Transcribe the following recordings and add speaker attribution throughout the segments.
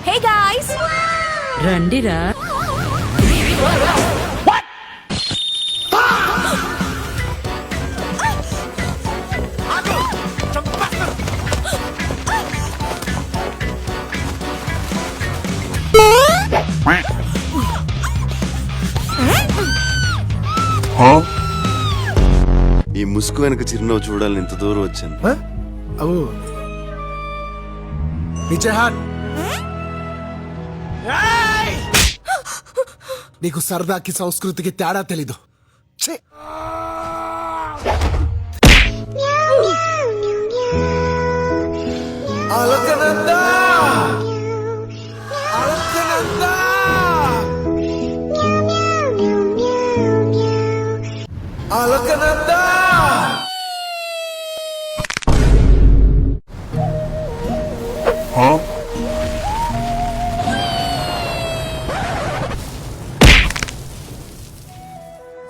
Speaker 1: Hey guys,
Speaker 2: రండిరా.
Speaker 3: ఈ ముసుగు వెనక చిరునవ్వు చూడాలని ఇంత దూరం వచ్చాను.
Speaker 4: అవు హాట్ నీకు సరదాకి సంస్కృతికి తేడా తెలీదు. ఛీ! అలకనందా! అలకనందా! అలకనందా!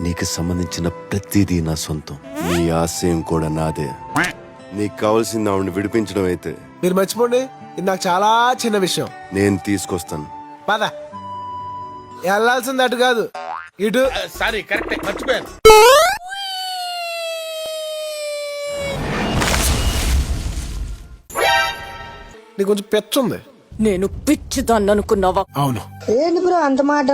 Speaker 3: నీకు సంబంధించిన ప్రతిదీ నా సొంతం. నీ ఆశయం కూడా నాదే. నీకు కావాల్సింది ఆవిడని విడిపించడం అయితే
Speaker 4: మీరు మర్చిపోండి, ఇది నాకు చాలా చిన్న విషయం.
Speaker 3: నేను తీసుకొస్తాను.
Speaker 4: పద, వెళ్ళాల్సింది అటు కాదు ఇటు.
Speaker 5: సారీ, కరెక్ట్, మర్చిపోయాను.
Speaker 4: నీకు కొంచెం పెచ్చుంది.
Speaker 2: నేను పిచ్చిదాన్ని అనుకున్నావా?
Speaker 4: అవును.
Speaker 6: ఏంటి బ్రో అంత మాట